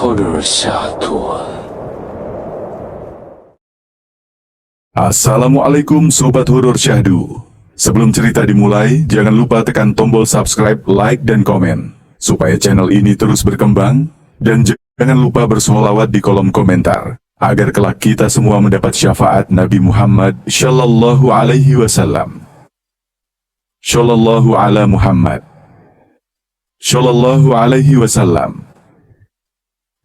horor syahdu. Assalamualaikum Sobat Horor Syahdu. Sebelum cerita dimulai, jangan lupa tekan tombol subscribe, like, dan komen supaya channel ini terus berkembang. Dan jangan lupa bersolawat di kolom komentar agar kelak kita semua mendapat syafaat Nabi Muhammad Shallallahu Alaihi Wasallam. Shallallahu ala Muhammad Shallallahu Alaihi Wasallam.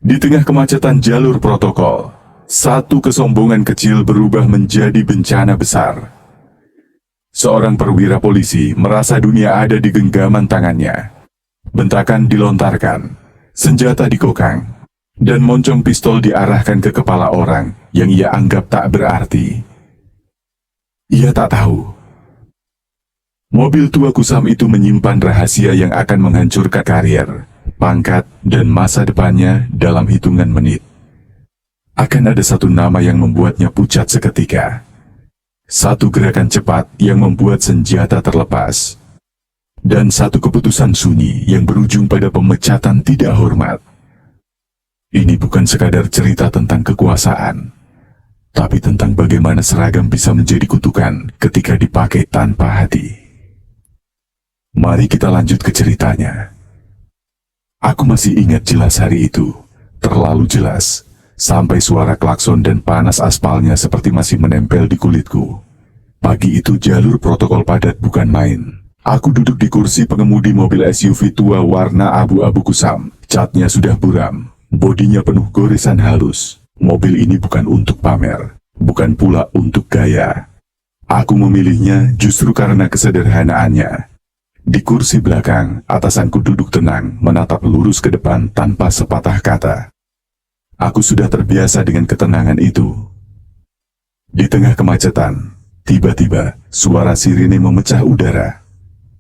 Di tengah kemacetan jalur protokol, satu kesombongan kecil berubah menjadi bencana besar. Seorang perwira polisi merasa dunia ada di genggaman tangannya. Bentakan dilontarkan, senjata dikokang, dan moncong pistol diarahkan ke kepala orang yang ia anggap tak berarti. Ia tak tahu, mobil tua kusam itu menyimpan rahasia yang akan menghancurkan karier, pangkat, dan masa depannya dalam hitungan menit. Akan ada satu nama yang membuatnya pucat seketika. Satu gerakan cepat yang membuat senjata terlepas. Dan satu keputusan sunyi yang berujung pada pemecatan tidak hormat. Ini bukan sekadar cerita tentang kekuasaan, tapi tentang bagaimana seragam bisa menjadi kutukan ketika dipakai tanpa hati. Mari kita lanjut ke ceritanya. Aku masih ingat jelas hari itu, terlalu jelas. Sampai suara klakson dan panas aspalnya seperti masih menempel di kulitku. Pagi itu jalur protokol padat bukan main. Aku duduk di kursi pengemudi mobil SUV tua warna abu-abu kusam. Catnya sudah buram, bodinya penuh goresan halus. Mobil ini bukan untuk pamer, bukan pula untuk gaya. Aku memilihnya justru karena kesederhanaannya. Di kursi belakang, atasanku duduk tenang, menatap lurus ke depan tanpa sepatah kata. Aku sudah terbiasa dengan ketenangan itu. Di tengah kemacetan, tiba-tiba suara sirine memecah udara.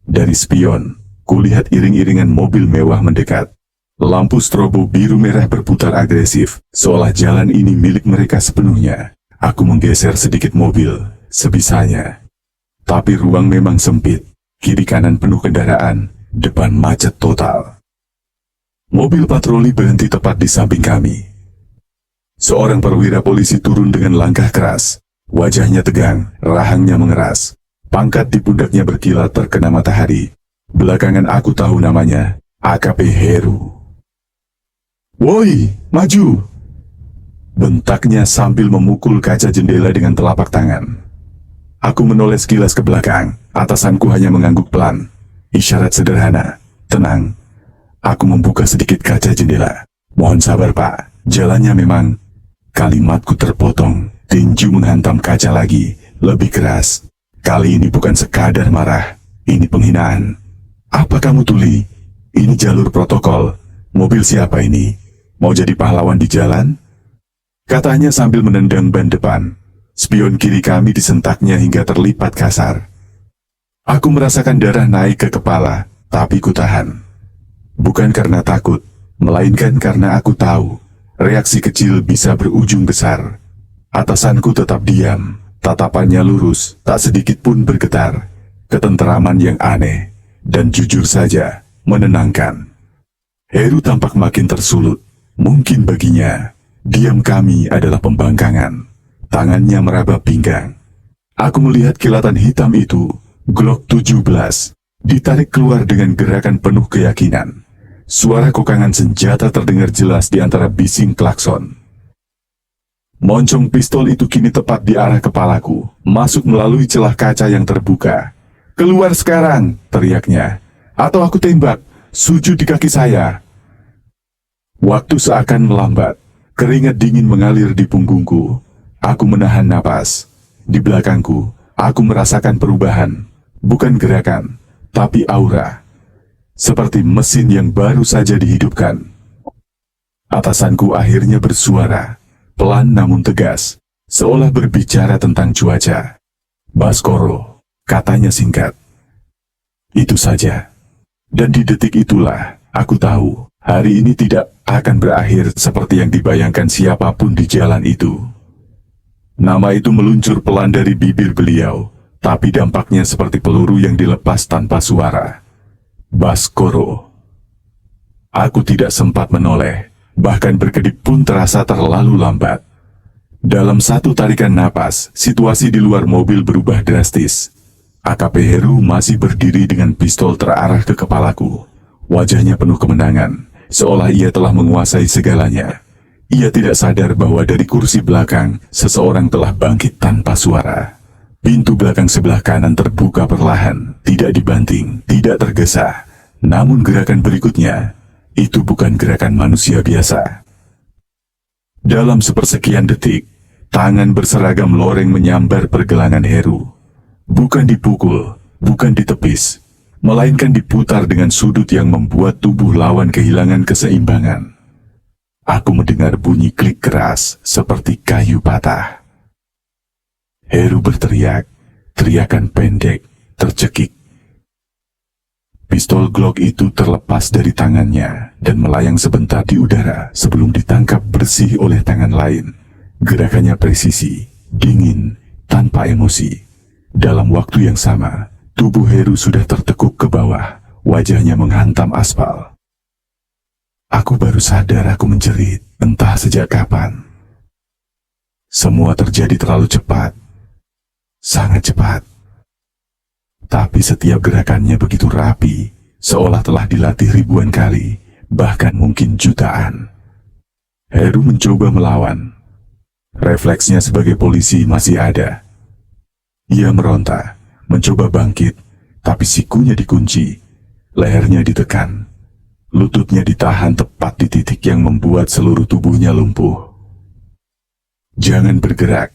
Dari spion, kulihat iring-iringan mobil mewah mendekat. Lampu strobo biru merah berputar agresif, seolah jalan ini milik mereka sepenuhnya. Aku menggeser sedikit mobil, sebisanya. Tapi ruang memang sempit, kiri kanan penuh kendaraan, depan macet total. Mobil patroli berhenti tepat di samping kami. Seorang perwira polisi turun dengan langkah keras. Wajahnya tegang, rahangnya mengeras. Pangkat di pundaknya berkilat terkena matahari. Belakangan aku tahu namanya, AKP Heru. "Woi, maju!" bentaknya sambil memukul kaca jendela dengan telapak tangan. Aku menoleh sekilas ke belakang. Atasanku hanya mengangguk pelan. Isyarat sederhana, tenang. Aku membuka sedikit kaca jendela. "Mohon sabar, Pak, jalannya memang..." Kalimatku terpotong, tinju menghantam kaca lagi, lebih keras. Kali ini bukan sekadar marah, ini penghinaan. "Apa kamu tuli? Ini jalur protokol. Mobil siapa ini? Mau jadi pahlawan di jalan?" katanya sambil menendang ban depan. Spion kiri kami disentaknya hingga terlipat kasar. Aku merasakan darah naik ke kepala, tapi ku tahan. Bukan karena takut, melainkan karena aku tahu reaksi kecil bisa berujung besar. Atasanku tetap diam, tatapannya lurus, tak sedikit pun bergetar. Ketenteraman yang aneh, dan jujur saja, menenangkan. Heru tampak makin tersulut. Mungkin baginya, diam kami adalah pembangkangan. Tangannya meraba pinggang. Aku melihat kilatan hitam itu, Glock 17, ditarik keluar dengan gerakan penuh keyakinan. Suara kokangan senjata terdengar jelas di antara bising klakson. Moncong pistol itu kini tepat di arah kepalaku, masuk melalui celah kaca yang terbuka. "Keluar sekarang!" teriaknya. "Atau aku tembak, sujud di kaki saya." Waktu seakan melambat, keringat dingin mengalir di punggungku. Aku menahan napas. Di belakangku, aku merasakan perubahan. Bukan gerakan, tapi aura. Seperti mesin yang baru saja dihidupkan. Atasanku akhirnya bersuara, pelan namun tegas, seolah berbicara tentang cuaca. "Baskoro," katanya singkat. Itu saja. Dan di detik itulah, aku tahu, hari ini tidak akan berakhir seperti yang dibayangkan siapapun di jalan itu. Nama itu meluncur pelan dari bibir beliau, tapi dampaknya seperti peluru yang dilepas tanpa suara. Baskoro. Aku tidak sempat menoleh, Bahkan berkedip pun terasa terlalu lambat. Dalam satu tarikan napas, situasi di luar mobil berubah drastis. AKP Heru masih berdiri dengan pistol terarah ke kepalaku. Wajahnya penuh kemenangan, seolah ia telah menguasai segalanya. Ia tidak sadar bahwa dari kursi belakang, seseorang telah bangkit tanpa suara. Pintu belakang sebelah kanan terbuka perlahan, tidak dibanting, tidak tergesa. Namun gerakan berikutnya, itu bukan gerakan manusia biasa. Dalam sepersekian detik, tangan berseragam loreng menyambar pergelangan Heru. Bukan dipukul, bukan ditepis, melainkan diputar dengan sudut yang membuat tubuh lawan kehilangan keseimbangan. Aku mendengar bunyi klik keras seperti kayu patah. Heru berteriak, teriakan pendek, tercekik. Pistol Glock itu terlepas dari tangannya dan melayang sebentar di udara sebelum ditangkap bersih oleh tangan lain. Gerakannya presisi, dingin, tanpa emosi. Dalam waktu yang sama, tubuh Heru sudah tertekuk ke bawah, wajahnya menghantam aspal. Aku baru sadar aku menjerit, entah sejak kapan. Semua terjadi terlalu cepat, sangat cepat. Tapi setiap gerakannya begitu rapi, seolah telah dilatih ribuan kali, bahkan mungkin jutaan. Heru mencoba melawan. Refleksnya sebagai polisi masih ada. Ia meronta, mencoba bangkit, tapi sikunya dikunci, lehernya ditekan, lututnya ditahan tepat di titik yang membuat seluruh tubuhnya lumpuh. Jangan bergerak.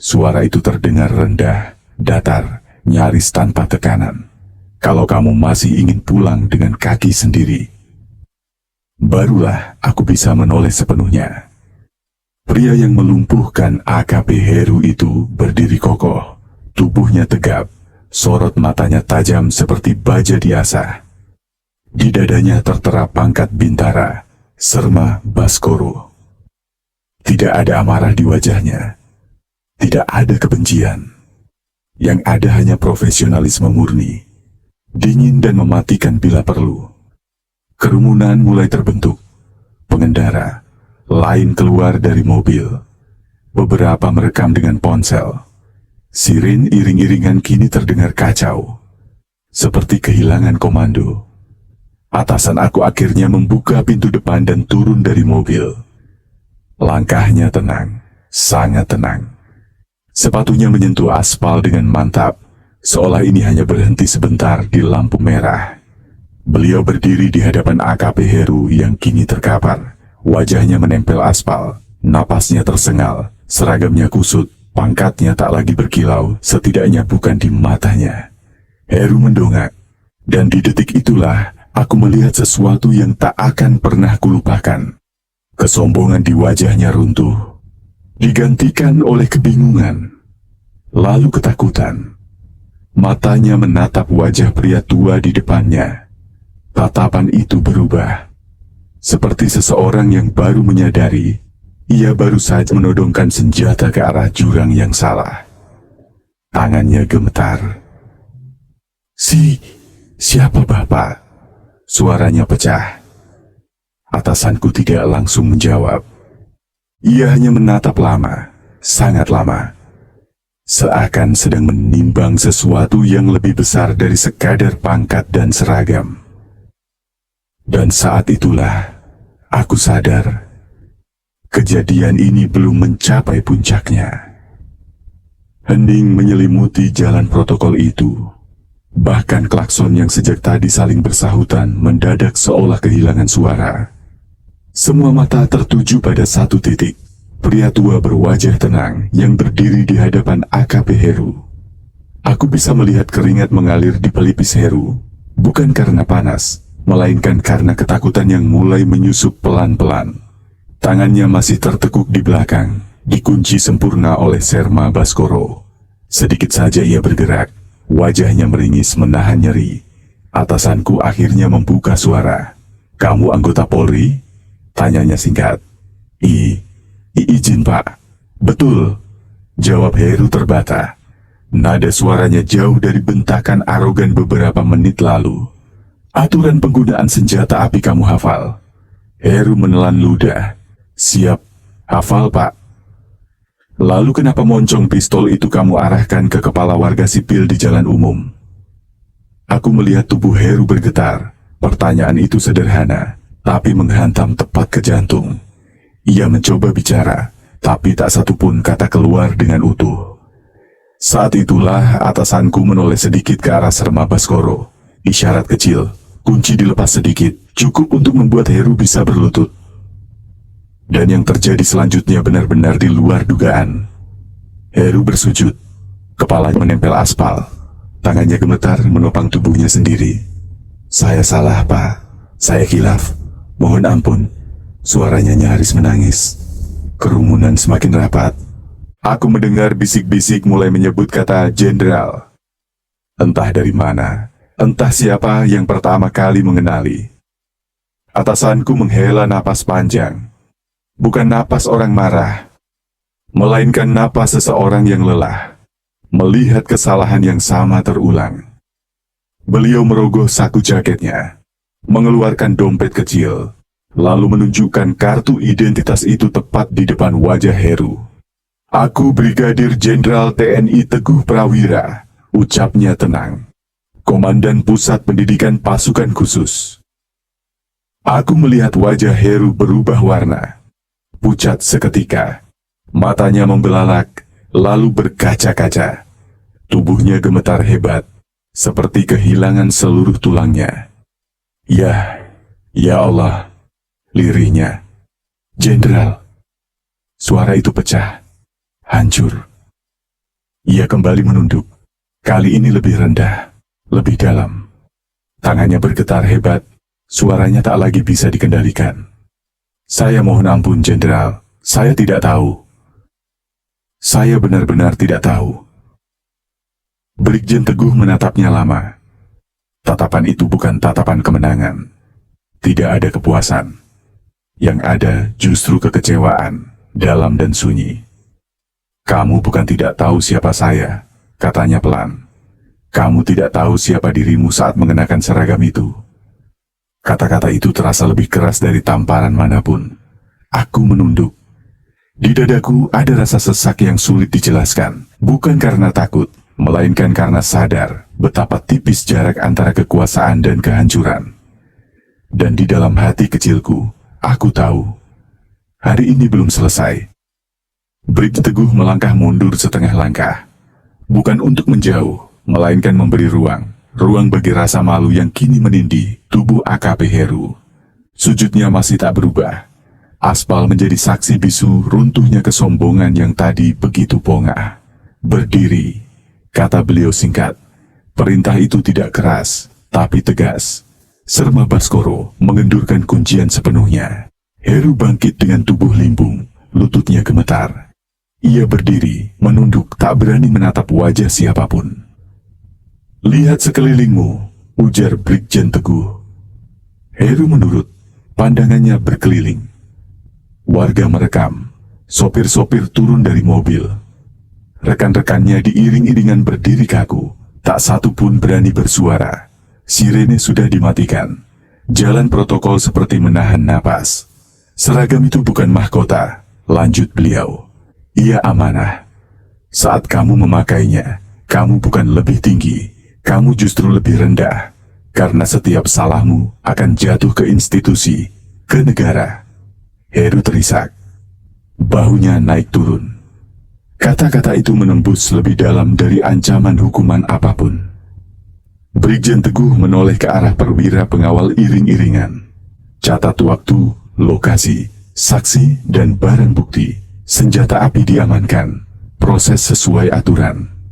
Suara itu terdengar rendah, datar, nyaris tanpa tekanan. Kalau kamu masih ingin pulang dengan kaki sendiri. Barulah aku bisa menoleh sepenuhnya. Pria yang melumpuhkan AKP Heru itu berdiri kokoh, tubuhnya tegap, sorot matanya tajam seperti baja diasah. Di dadanya tertera pangkat bintara, Serma Baskoro. Tidak ada amarah di wajahnya, tidak ada kebencian. Yang ada hanya profesionalisme murni, dingin dan mematikan bila perlu. Kerumunan mulai terbentuk. Pengendara lain keluar dari mobil. Beberapa merekam dengan ponsel. Sirin iring-iringan kini terdengar kacau, seperti kehilangan komando. Atasan aku akhirnya membuka pintu depan dan turun dari mobil. Langkahnya tenang, sangat tenang. Sepatunya menyentuh aspal dengan mantap, seolah ini hanya berhenti sebentar di lampu merah. Beliau berdiri di hadapan AKP Heru yang kini terkapar, wajahnya menempel aspal, napasnya tersengal, seragamnya kusut, pangkatnya tak lagi berkilau, setidaknya bukan di matanya. Heru mendongak, dan di detik itulah aku melihat sesuatu yang tak akan pernah kulupakan. Kesombongan di wajahnya runtuh, digantikan oleh kebingungan, lalu ketakutan. Matanya menatap wajah pria tua di depannya. Tatapan itu berubah, seperti seseorang yang baru menyadari ia baru saja menodongkan senjata ke arah jurang yang salah. Tangannya gemetar. Siapa Bapak?" Suaranya pecah. Atasanku tidak langsung menjawab. Ia hanya menatap lama, sangat lama. Seakan sedang menimbang sesuatu yang lebih besar dari sekadar pangkat dan seragam. Dan saat itulah, aku sadar, kejadian ini belum mencapai puncaknya. Hening menyelimuti jalan protokol itu. Bahkan klakson yang sejak tadi saling bersahutan mendadak seolah kehilangan suara. Semua mata tertuju pada satu titik, pria tua berwajah tenang yang berdiri di hadapan AKP Heru. Aku bisa melihat keringat mengalir di pelipis Heru, bukan karena panas, melainkan karena ketakutan yang mulai menyusup pelan-pelan. Tangannya masih tertekuk di belakang, dikunci sempurna oleh Serma Baskoro. Sedikit saja ia bergerak, wajahnya meringis menahan nyeri. Atasanku akhirnya membuka suara. "Kamu anggota Polri?" Tanyanya singkat. Izin Pak." "Betul," jawab Heru terbata. Nada suaranya jauh dari bentakan arogan beberapa menit lalu. "Aturan penggunaan senjata api kamu hafal?" Heru menelan ludah. Siap, hafal Pak. Lalu kenapa moncong pistol itu kamu arahkan ke kepala warga sipil di jalan umum? Aku melihat tubuh Heru bergetar. Pertanyaan itu sederhana, tapi menghantam tepat ke jantung. Ia mencoba bicara, tapi tak satupun kata keluar dengan utuh. Saat itulah atasanku menoleh sedikit ke arah Serma Baskoro. Isyarat kecil, kunci dilepas sedikit, cukup untuk membuat Heru bisa berlutut. Dan yang terjadi selanjutnya benar-benar di luar dugaan. Heru bersujud, kepalanya menempel aspal, tangannya gemetar menopang tubuhnya sendiri. Saya salah Pak, saya khilaf, mohon ampun. Suaranya nyaris menangis. Kerumunan semakin rapat. Aku mendengar bisik-bisik mulai menyebut kata jenderal. Entah dari mana, entah siapa yang pertama kali mengenali. Atasanku menghela napas panjang. Bukan napas orang marah, melainkan napas seseorang yang lelah, melihat kesalahan yang sama terulang. Beliau merogoh saku jaketnya, mengeluarkan dompet kecil, lalu menunjukkan kartu identitas itu tepat di depan wajah Heru. Aku Brigadir Jenderal TNI Teguh Prawira, ucapnya tenang. Komandan Pusat Pendidikan Pasukan Khusus. Aku melihat wajah Heru berubah warna. Pucat seketika, matanya membelalak, lalu berkaca-kaca. Tubuhnya gemetar hebat, seperti kehilangan seluruh tulangnya. Ya Allah, lirihnya. Jenderal. Suara itu pecah, hancur. Ia kembali menunduk, kali ini lebih rendah, lebih dalam. Tangannya bergetar hebat, suaranya tak lagi bisa dikendalikan. Saya mohon ampun, Jenderal. Saya tidak tahu. Saya benar-benar tidak tahu. Brigjen Teguh menatapnya lama. Tatapan itu bukan tatapan kemenangan. Tidak ada kepuasan. Yang ada justru kekecewaan, dalam dan sunyi. Kamu bukan tidak tahu siapa saya, katanya pelan. Kamu tidak tahu siapa dirimu saat mengenakan seragam itu. Kata-kata itu terasa lebih keras dari tamparan manapun. Aku menunduk. Di dadaku ada rasa sesak yang sulit dijelaskan. Bukan karena takut, melainkan karena sadar betapa tipis jarak antara kekuasaan dan kehancuran. Dan di dalam hati kecilku, aku tahu, hari ini belum selesai. Brigjen Teguh melangkah mundur setengah langkah. Bukan untuk menjauh, melainkan memberi ruang. Ruang bagi rasa malu yang kini menindih tubuh AKP Heru. Sujudnya masih tak berubah. Aspal menjadi saksi bisu runtuhnya kesombongan yang tadi begitu pongah. Berdiri, kata beliau singkat. Perintah itu tidak keras, tapi tegas. Serma Baskoro mengendurkan kuncian sepenuhnya. Heru bangkit dengan tubuh limbung, lututnya gemetar. Ia berdiri, menunduk, tak berani menatap wajah siapapun. Lihat sekelilingmu, ujar Brigjen Teguh. Heru menurut, pandangannya berkeliling. Warga merekam, sopir-sopir turun dari mobil. Rekan-rekannya diiring-iringan berdiri kaku, tak satu pun berani bersuara. Sirene sudah dimatikan. Jalan protokol seperti menahan napas. Seragam itu bukan mahkota, lanjut beliau. Ia amanah. Saat kamu memakainya, kamu bukan lebih tinggi. Kamu justru lebih rendah, karena setiap salahmu akan jatuh ke institusi, ke negara. Heru terisak. Bahunya naik turun. Kata-kata itu menembus lebih dalam dari ancaman hukuman apapun. Brigjen Teguh menoleh ke arah perwira pengawal iring-iringan. Catat waktu, lokasi, saksi, dan barang bukti. Senjata api diamankan. Proses sesuai aturan.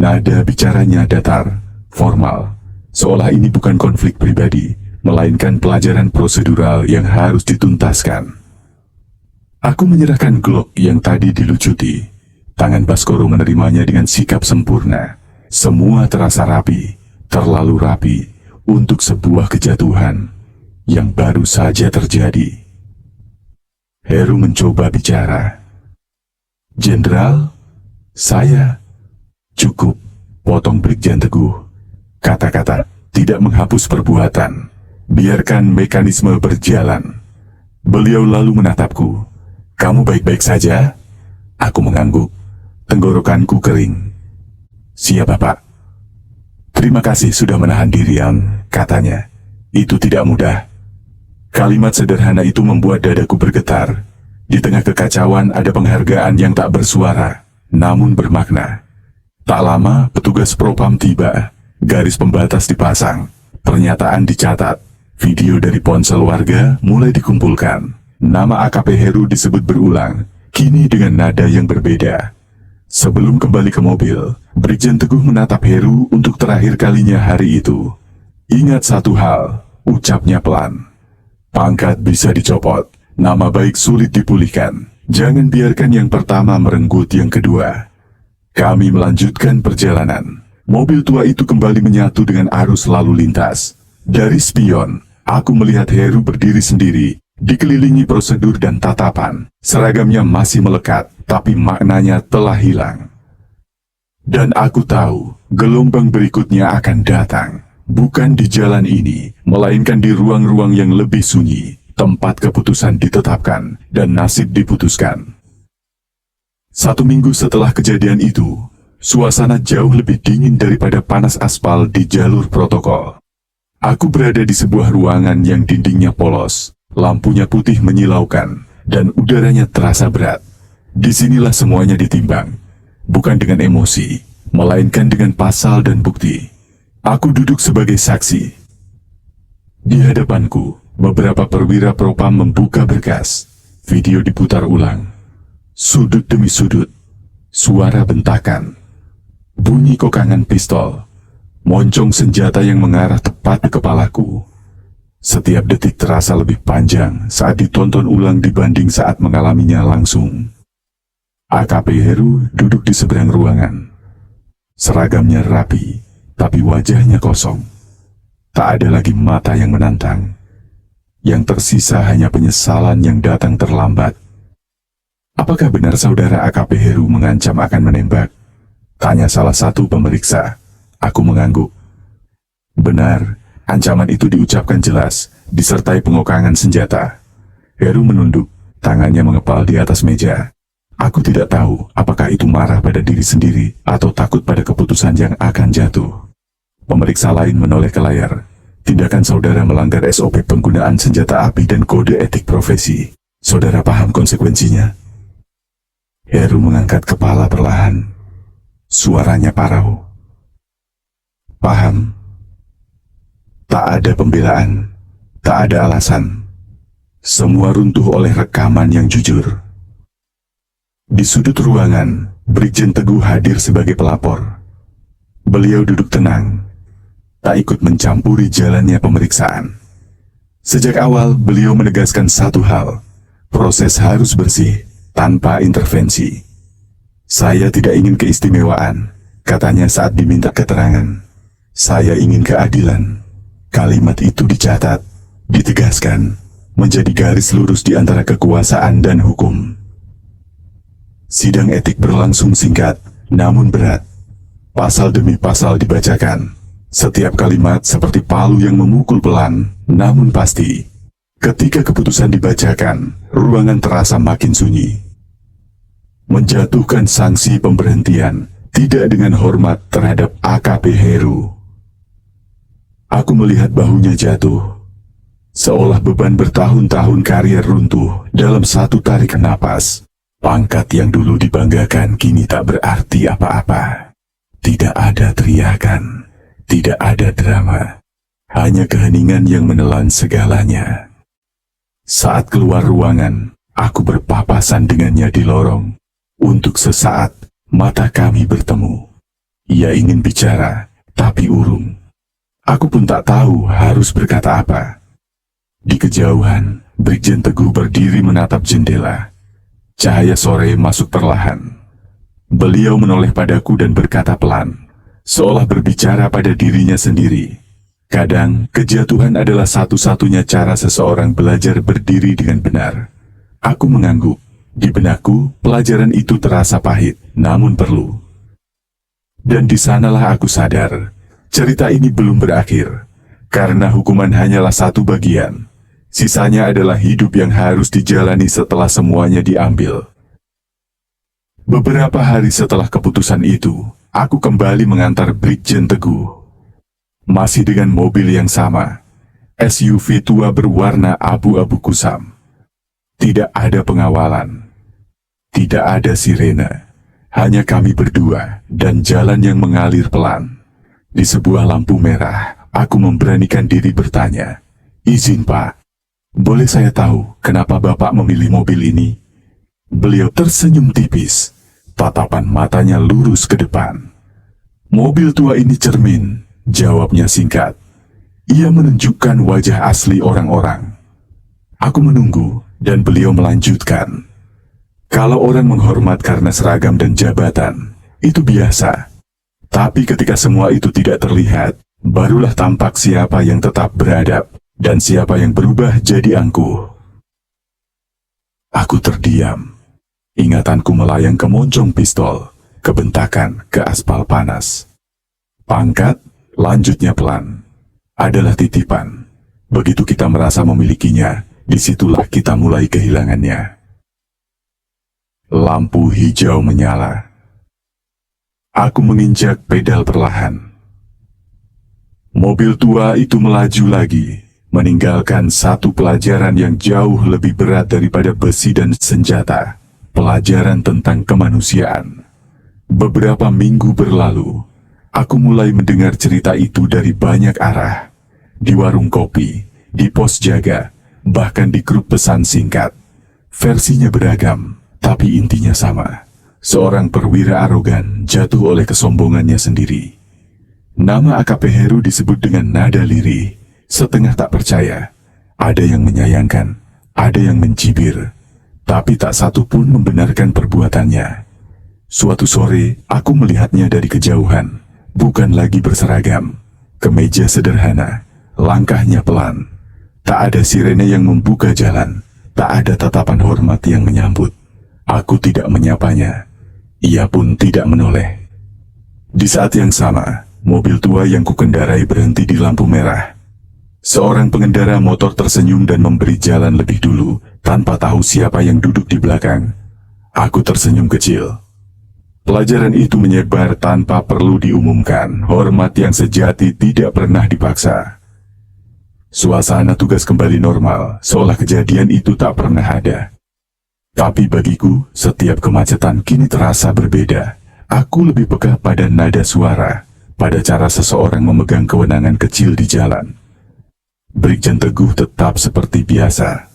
Nada bicaranya datar, formal, seolah ini bukan konflik pribadi, melainkan pelajaran prosedural yang harus dituntaskan. Aku menyerahkan Glock yang tadi dilucuti. Tangan Baskoro menerimanya dengan sikap sempurna. Semua terasa rapi, terlalu rapi, untuk sebuah kejatuhan yang baru saja terjadi. Heru mencoba bicara. Jenderal, saya... Cukup, potong Brigjen Teguh. Kata-kata tidak menghapus perbuatan. Biarkan mekanisme berjalan. Beliau lalu menatapku. "Kamu baik-baik saja?" Aku mengangguk. Tenggorokanku kering. "Siap, Bapak." "Terima kasih sudah menahan diri, Yang," katanya. "Itu tidak mudah." Kalimat sederhana itu membuat dadaku bergetar. Di tengah kekacauan ada penghargaan yang tak bersuara, namun bermakna. Tak lama, petugas propam tiba. Garis pembatas dipasang. Pernyataan dicatat. Video dari ponsel warga mulai dikumpulkan. Nama AKP Heru disebut berulang, kini dengan nada yang berbeda. Sebelum kembali ke mobil, Brigjen Teguh menatap Heru untuk terakhir kalinya hari itu. "Ingat satu hal," ucapnya pelan. "Pangkat bisa dicopot, nama baik sulit dipulihkan. Jangan biarkan yang pertama merenggut yang kedua." Kami melanjutkan perjalanan. Mobil tua itu kembali menyatu dengan arus lalu lintas. Dari spion, aku melihat Heru berdiri sendiri, dikelilingi prosedur dan tatapan. Seragamnya masih melekat, tapi maknanya telah hilang. Dan aku tahu, gelombang berikutnya akan datang. Bukan di jalan ini, melainkan di ruang-ruang yang lebih sunyi, tempat keputusan ditetapkan, dan nasib diputuskan. 1 minggu setelah kejadian itu, suasana jauh lebih dingin daripada panas aspal di jalur protokol. Aku berada di sebuah ruangan yang dindingnya polos, lampunya putih menyilaukan, dan udaranya terasa berat. Disinilah semuanya ditimbang, bukan dengan emosi, melainkan dengan pasal dan bukti. Aku duduk sebagai saksi. Di hadapanku, beberapa perwira propam membuka berkas. Video diputar ulang. Sudut demi sudut, suara bentakan, bunyi kokangan pistol, moncong senjata yang mengarah tepat ke kepalaku. Setiap detik terasa lebih panjang saat ditonton ulang dibanding saat mengalaminya langsung. AKP Heru duduk di seberang ruangan. Seragamnya rapi, tapi wajahnya kosong. Tak ada lagi mata yang menantang. Yang tersisa hanya penyesalan yang datang terlambat. "Apakah benar saudara AKP Heru mengancam akan menembak?" tanya salah satu pemeriksa. Aku mengangguk. "Benar, ancaman itu diucapkan jelas, disertai pengokangan senjata." Heru menunduk, tangannya mengepal di atas meja. Aku tidak tahu apakah itu marah pada diri sendiri atau takut pada keputusan yang akan jatuh. Pemeriksa lain menoleh ke layar. "Tindakan saudara melanggar SOP penggunaan senjata api dan kode etik profesi. Saudara paham konsekuensinya?" Heru mengangkat kepala perlahan. Suaranya parau. "Paham. Tak ada pembelaan, tak ada alasan. Semua runtuh oleh rekaman yang jujur." Di sudut ruangan, Brigjen Teguh hadir sebagai pelapor. Beliau duduk tenang, tak ikut mencampuri jalannya pemeriksaan. Sejak awal, beliau menegaskan satu hal: proses harus bersih, tanpa intervensi. "Saya tidak ingin keistimewaan," katanya saat diminta keterangan. "Saya ingin keadilan." Kalimat itu dicatat, ditegaskan, menjadi garis lurus di antara kekuasaan dan hukum. Sidang etik berlangsung singkat, namun berat. Pasal demi pasal dibacakan. Setiap kalimat seperti palu yang memukul pelan, namun pasti. Ketika keputusan dibacakan, ruangan terasa makin sunyi. Menjatuhkan sanksi pemberhentian, tidak dengan hormat terhadap AKP Heru. Aku melihat bahunya jatuh. Seolah beban bertahun-tahun karier runtuh dalam satu tarikan napas. Pangkat yang dulu dibanggakan kini tak berarti apa-apa. Tidak ada teriakan, tidak ada drama. Hanya keheningan yang menelan segalanya. Saat keluar ruangan, aku berpapasan dengannya di lorong. Untuk sesaat, mata kami bertemu. Ia ingin bicara, tapi urung. Aku pun tak tahu harus berkata apa. Di kejauhan, Brigjen Teguh berdiri menatap jendela. Cahaya sore masuk perlahan. Beliau menoleh padaku dan berkata pelan, seolah berbicara pada dirinya sendiri. Kadang, kejatuhan adalah satu-satunya cara seseorang belajar berdiri dengan benar. Aku mengangguk. Di benakku, pelajaran itu terasa pahit, namun perlu. Dan di sanalah aku sadar, cerita ini belum berakhir, karena hukuman hanyalah satu bagian. Sisanya adalah hidup yang harus dijalani setelah semuanya diambil. Beberapa hari setelah keputusan itu, aku kembali mengantar Brigjen Teguh. Masih dengan mobil yang sama, SUV tua berwarna abu-abu kusam. Tidak ada pengawalan. Tidak ada sirene. Hanya kami berdua dan jalan yang mengalir pelan. Di sebuah lampu merah, aku memberanikan diri bertanya, "Izin Pak, boleh saya tahu kenapa Bapak memilih mobil ini?" Beliau tersenyum tipis, tatapan matanya lurus ke depan. "Mobil tua ini cermin," jawabnya singkat. Ia menunjukkan wajah asli orang-orang. Aku menunggu, dan beliau melanjutkan. "Kalau orang menghormat karena seragam dan jabatan, itu biasa. Tapi ketika semua itu tidak terlihat, barulah tampak siapa yang tetap beradab, dan siapa yang berubah jadi angkuh." Aku terdiam. Ingatanku melayang ke moncong pistol, kebentakan ke aspal panas. Pangkat, lanjutnya pelan, adalah titipan. Begitu kita merasa memilikinya, disitulah kita mulai kehilangannya. Lampu hijau menyala. Aku menginjak pedal perlahan. Mobil tua itu melaju lagi, meninggalkan satu pelajaran yang jauh lebih berat daripada besi dan senjata. Pelajaran tentang kemanusiaan. Beberapa minggu berlalu, aku mulai mendengar cerita itu dari banyak arah. Di warung kopi, di pos jaga, bahkan di grup pesan singkat. Versinya beragam, tapi intinya sama. Seorang perwira arogan jatuh oleh kesombongannya sendiri. Nama AKP Heru disebut dengan nada lirih, setengah tak percaya. Ada yang menyayangkan, ada yang mencibir, tapi tak satu pun membenarkan perbuatannya. Suatu sore, aku melihatnya dari kejauhan, bukan lagi berseragam, kemeja sederhana, langkahnya pelan. Tak ada sirene yang membuka jalan, tak ada tatapan hormat yang menyambut. Aku tidak menyapanya, ia pun tidak menoleh. Di saat yang sama, mobil tua yang kukendarai berhenti di lampu merah. Seorang pengendara motor tersenyum dan memberi jalan lebih dulu, tanpa tahu siapa yang duduk di belakang. Aku tersenyum kecil. Pelajaran itu menyebar tanpa perlu diumumkan. Hormat yang sejati tidak pernah dipaksa. Suasana tugas kembali normal, seolah kejadian itu tak pernah ada. Tapi bagiku, setiap kemacetan kini terasa berbeda. Aku lebih peka pada nada suara, pada cara seseorang memegang kewenangan kecil di jalan. Brigjen Teguh tetap seperti biasa.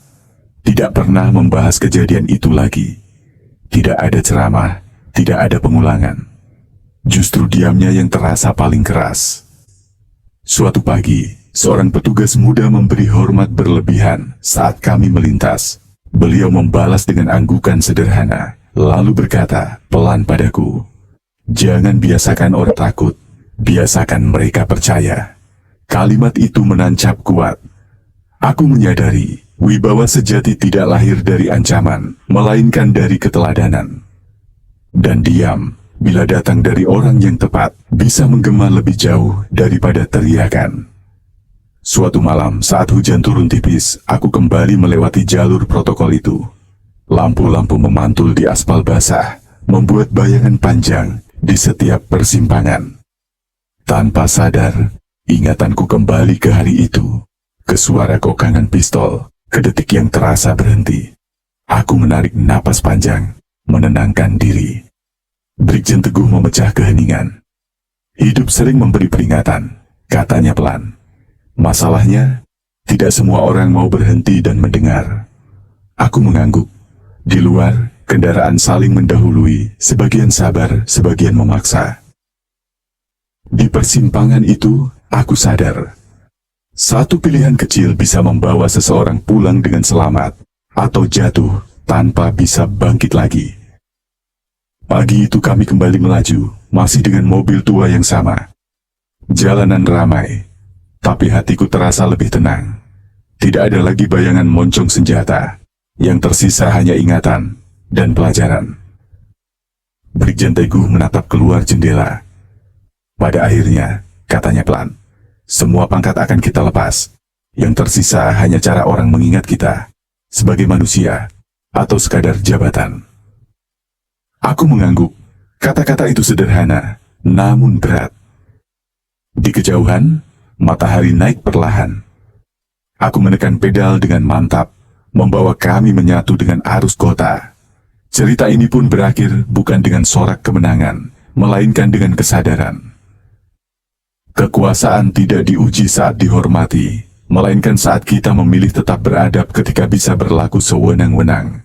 Tidak pernah membahas kejadian itu lagi. Tidak ada ceramah, tidak ada pengulangan. Justru diamnya yang terasa paling keras. Suatu pagi, seorang petugas muda memberi hormat berlebihan saat kami melintas. Beliau membalas dengan anggukan sederhana, lalu berkata pelan padaku, "Jangan biasakan orang takut, biasakan mereka percaya." Kalimat itu menancap kuat. Aku menyadari, wibawa sejati tidak lahir dari ancaman, melainkan dari keteladanan. Dan diam, bila datang dari orang yang tepat, bisa menggema lebih jauh daripada teriakan. Suatu malam saat hujan turun tipis, aku kembali melewati jalur protokol itu. Lampu-lampu memantul di aspal basah, membuat bayangan panjang di setiap persimpangan. Tanpa sadar, ingatanku kembali ke hari itu, ke suara kokangan pistol, ke detik yang terasa berhenti. Aku menarik napas panjang, menenangkan diri. Brigjen Teguh memecah keheningan. "Hidup sering memberi peringatan," katanya pelan. "Masalahnya, tidak semua orang mau berhenti dan mendengar." Aku mengangguk. Di luar, kendaraan saling mendahului, sebagian sabar, sebagian memaksa. Di persimpangan itu, aku sadar. Satu pilihan kecil bisa membawa seseorang pulang dengan selamat, atau jatuh tanpa bisa bangkit lagi. Pagi itu kami kembali melaju, masih dengan mobil tua yang sama. Jalanan ramai, tapi hatiku terasa lebih tenang. Tidak ada lagi bayangan moncong senjata. Yang tersisa hanya ingatan dan pelajaran. Brigjen Teguh menatap keluar jendela. "Pada akhirnya," katanya pelan, "semua pangkat akan kita lepas. Yang tersisa hanya cara orang mengingat kita sebagai manusia atau sekadar jabatan. Aku mengangguk. Kata-kata itu sederhana, namun berat. Di kejauhan, matahari naik perlahan. Aku menekan pedal dengan mantap, membawa kami menyatu dengan arus kota. Cerita ini pun berakhir bukan dengan sorak kemenangan, melainkan dengan kesadaran. Kekuasaan tidak diuji saat dihormati, melainkan saat kita memilih tetap beradab ketika bisa berlaku sewenang-wenang.